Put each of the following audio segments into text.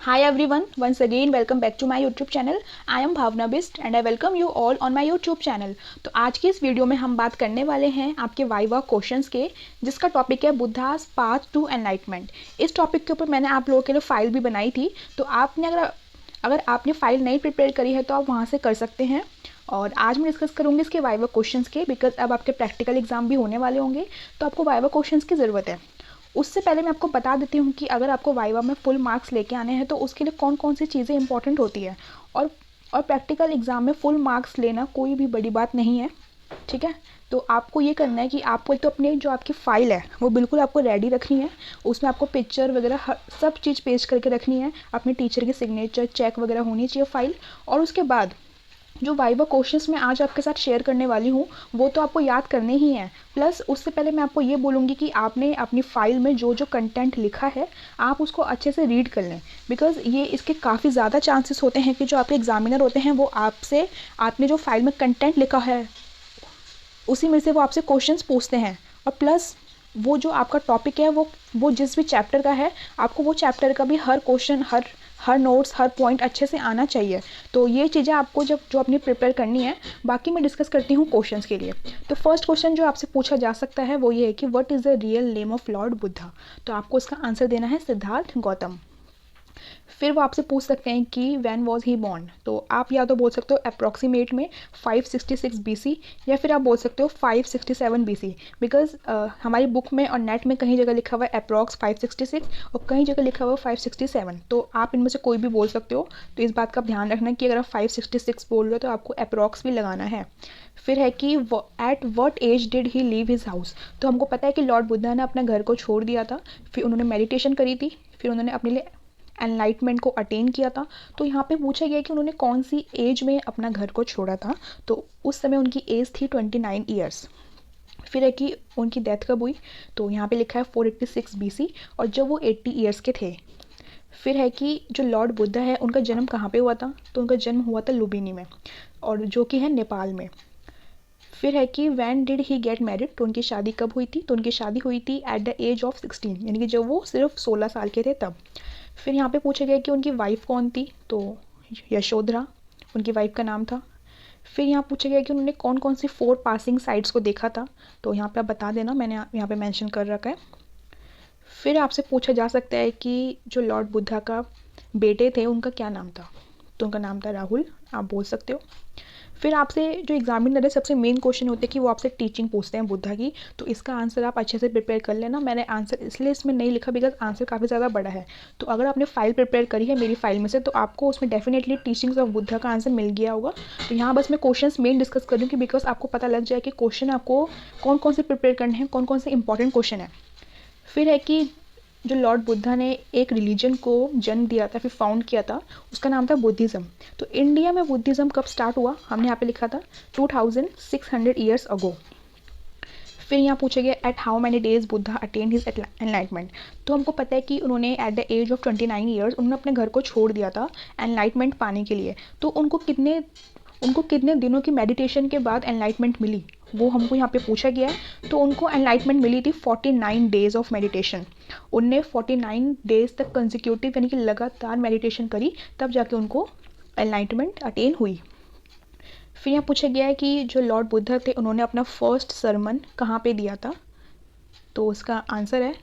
Hi everyone, once again welcome back to my YouTube channel. I am Bhavna Bist and I welcome you all on my YouTube channel. तो आज की इस video में हम बात करने वाले हैं आपके वाइवा क्वेश्चंस के, जिसका टॉपिक है बुद्धास पाथ टू एनलाइटमेंट। इस टॉपिक के ऊपर मैंने आप लोगों के लिए फ़ाइल भी बनाई थी, तो आपने अगर आपने फ़ाइल नहीं प्रिपेयर करी है तो आप वहाँ से कर सकते हैं। और आज मैं डिस्कस करूँगी इसके वाइवा क्वेश्चंस के, बिकॉज अब आपके प्रैक्टिकल एग्जाम भी होने वाले होंगे, तो आपको वाइवा क्वेश्चंस की ज़रूरत है। उससे पहले मैं आपको बता देती हूँ कि अगर आपको वाइवा में फुल मार्क्स लेके आने हैं तो उसके लिए कौन कौन सी चीज़ें इंपॉर्टेंट होती है। और प्रैक्टिकल एग्ज़ाम में फुल मार्क्स लेना कोई भी बड़ी बात नहीं है, ठीक है। तो आपको ये करना है कि आपको एक तो अपने जो आपकी फ़ाइल है वो बिल्कुल आपको रेडी रखनी है। उसमें आपको पिक्चर वगैरह सब चीज़ पेस्ट करके रखनी है, अपने टीचर की सिग्नेचर चेक वगैरह होनी चाहिए फ़ाइल। और उसके बाद जो वाइवा क्वेश्चंस मैं आज आपके साथ शेयर करने वाली हूँ वो तो आपको याद करने ही हैं। प्लस उससे पहले मैं आपको ये बोलूँगी कि आपने अपनी फ़ाइल में जो जो कंटेंट लिखा है आप उसको अच्छे से रीड कर लें, बिकॉज़ ये इसके काफ़ी ज़्यादा चांसेस होते हैं कि जो आपके एग्जामिनर होते हैं वो आपसे आपने जो फाइल में कंटेंट लिखा है उसी में से वो आपसे क्वेश्चंस पूछते हैं। और प्लस वो जो आपका टॉपिक है वो जिस भी चैप्टर का है आपको वो चैप्टर का भी हर क्वेश्चन हर नोट्स हर पॉइंट अच्छे से आना चाहिए। तो ये चीज़ें आपको जब जो अपनी प्रिपेयर करनी है। बाकी मैं डिस्कस करती हूँ क्वेश्चंस के लिए। तो फर्स्ट क्वेश्चन जो आपसे पूछा जा सकता है वो ये है कि what is the real name of Lord Buddha. तो आपको इसका आंसर देना है सिद्धार्थ गौतम। फिर वो आपसे पूछ सकते हैं कि व्हेन वाज ही बॉर्न। तो आप या तो बोल सकते हो अप्रॉक्सीमेट में 566 बीसी, या फिर आप बोल सकते हो 567 बीसी, बिकॉज हमारी बुक में और नेट में कहीं जगह लिखा हुआ है अप्रॉक्स 566 और कहीं जगह लिखा हुआ है 567। तो आप इनमें से कोई भी बोल सकते हो। तो इस बात का ध्यान रखना कि अगर आप 566 बोल रहे हो तो आपको अप्रॉक्स भी लगाना है। फिर है कि at what age did he leave his house. तो हमको पता है कि लॉर्ड बुद्धा ने अपने घर को छोड़ दिया था, फिर उन्होंने मेडिटेशन करी थी, फिर उन्होंने अपने लिए एनलाइटमेंट को अटेन किया था। तो यहाँ पे पूछा गया कि उन्होंने कौन सी एज में अपना घर को छोड़ा था। तो उस समय उनकी एज थी 29 ईयर्स। फिर है कि उनकी डेथ कब हुई। तो यहाँ पे लिखा है 486 बीसी, और जब वो 80 ईयर्स के थे। फिर है कि जो लॉर्ड बुद्धा है उनका जन्म कहाँ पे हुआ था। तो उनका जन्म हुआ था लुम्बिनी में, और जो कि है नेपाल में। फिर है कि when did he get married. तो उनकी शादी कब हुई थी। तो उनकी शादी हुई थी एट द एज ऑफ 16, यानी कि जब वो सिर्फ 16 साल के थे तब। फिर यहाँ पे पूछा गया कि उनकी वाइफ कौन थी। तो यशोधरा उनकी वाइफ का नाम था। फिर यहाँ पूछा गया कि उन्होंने कौन कौन सी 4 पासिंग साइट्स को देखा था। तो यहाँ पे आप बता देना, मैंने यहाँ पे मेंशन कर रखा है। फिर आपसे पूछा जा सकता है कि जो लॉर्ड बुद्धा का बेटे थे उनका क्या नाम था। तो उनका नाम था राहुल, आप बोल सकते हो। फिर आपसे जो एग्जामिनर है सबसे मेन क्वेश्चन होते हैं कि वो आपसे टीचिंग पूछते हैं बुद्धा की। तो इसका आंसर आप अच्छे से प्रिपेयर कर लेना। मैंने आंसर इसलिए इसमें नहीं लिखा बिकॉज आंसर काफ़ी ज़्यादा बड़ा है। तो अगर आपने फाइल प्रिपेयर करी है मेरी फाइल में से तो आपको उसमें डेफिनेटली टीचिंग्स ऑफ बुद्धा का आंसर मिल गया होगा। तो यहाँ बस मैं क्वेश्चंस मेन डिस्कस करूँगी बिकॉज आपको पता लग जाए कि क्वेश्चन आपको कौन कौन से प्रिपेयर करने हैं, कौन कौन से इंपॉर्टेंट क्वेश्चन है। फिर है कि जो लॉर्ड बुद्धा ने एक रिलीजन को जन्म दिया था, फिर फाउंड किया था, उसका नाम था बुद्धिज़्म। तो इंडिया में बुद्धिज़्म कब स्टार्ट हुआ, हमने यहाँ पे लिखा था 2600 ईयर्स अगो। फिर यहाँ पूछा गया at how many days Buddha attain his enlightenment. तो हमको पता है कि उन्होंने at the age of 29 years उन्होंने अपने घर को छोड़ दिया था एनलाइटमेंट पाने के लिए। तो उनको कितने दिनों की मेडिटेशन के बाद एनलाइटमेंट मिली वो हमको यहाँ पे पूछा गया है। तो उनको एनलाइटमेंट मिली थी 49 डेज ऑफ मेडिटेशन। उनने 49 डेज तक कंसिक्यूटिव यानी कि लगातार मेडिटेशन करी, तब जाके उनको एनलाइटमेंट अटेन हुई। फिर यहाँ पूछा गया है कि जो लॉर्ड बुद्धा थे उन्होंने अपना फर्स्ट सरमन कहाँ पे दिया था। तो उसका आंसर है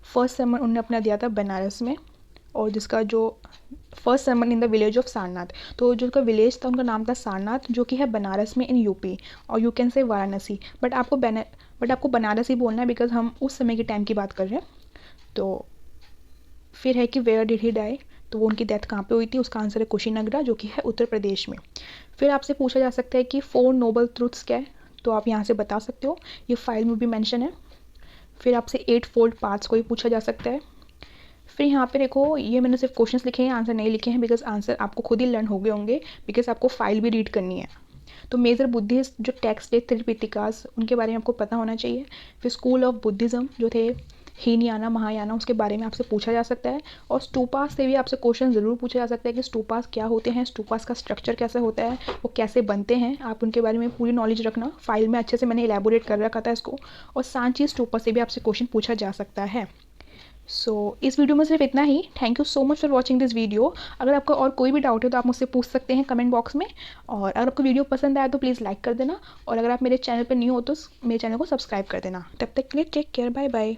फर्स्ट सरमन उन्होंने अपना दिया था बनारस में, और जिसका जो first sermon in the village of Sarnath. तो जो उसका विलेज था उनका नाम था सारनाथ, जो कि है बनारस में इन यूपी, और you can say Varanasi, but आपको बनारस ही बोलना है बिकॉज हम उस समय के टाइम की बात कर रहे हैं। तो फिर है कि वेयर डिड ही डाई। तो वो उनकी डेथ कहाँ पे हुई थी, उसका आंसर है कुशीनगरा, जो कि है उत्तर प्रदेश में। फिर आपसे पूछा जा सकता है कि 4 नोबल ट्रूथ्स क्या है। तो आप यहाँ से बता सकते हो, ये फाइल में भी मेंशन है। फिर आपसे 8 फोल्ड पाथ्स को ही पूछा जा सकता है। फिर यहाँ पे देखो, ये मैंने सिर्फ क्वेश्चंस लिखे हैं, आंसर नहीं लिखे हैं बिकॉज आंसर आपको खुद ही लर्न हो गए होंगे, बिकॉज आपको फाइल भी रीड करनी है। तो मेजर बुद्धिस्ट जो टेक्स्ट है त्रिपिटिकास, उनके बारे में आपको पता होना चाहिए। फिर स्कूल ऑफ बुद्धिज़्म जो थे हीनयाना महायाना, उसके बारे में आपसे पूछा जा सकता है। और स्टूपास से भी आपसे क्वेश्चन ज़रूर पूछा जा सकता है कि स्टूपास क्या होते हैं, स्टूपास का स्ट्रक्चर कैसे होता है, वो कैसे बनते हैं, आप उनके बारे में पूरी नॉलेज रखना। फाइल में अच्छे से मैंने एलैबोरेट कर रखा था इसको। और सांची स्टूपा से भी आपसे क्वेश्चन पूछा जा सकता है। इस वीडियो में सिर्फ इतना ही। Thank you so much for watching this video. अगर आपका और कोई भी डाउट है तो आप मुझसे पूछ सकते हैं कमेंट बॉक्स में। और अगर आपको वीडियो पसंद आया तो प्लीज़ लाइक कर देना, और अगर आप मेरे चैनल पर न्यू हो तो मेरे चैनल को सब्सक्राइब कर देना। तब तक के लिए टेक केयर, बाय बाय।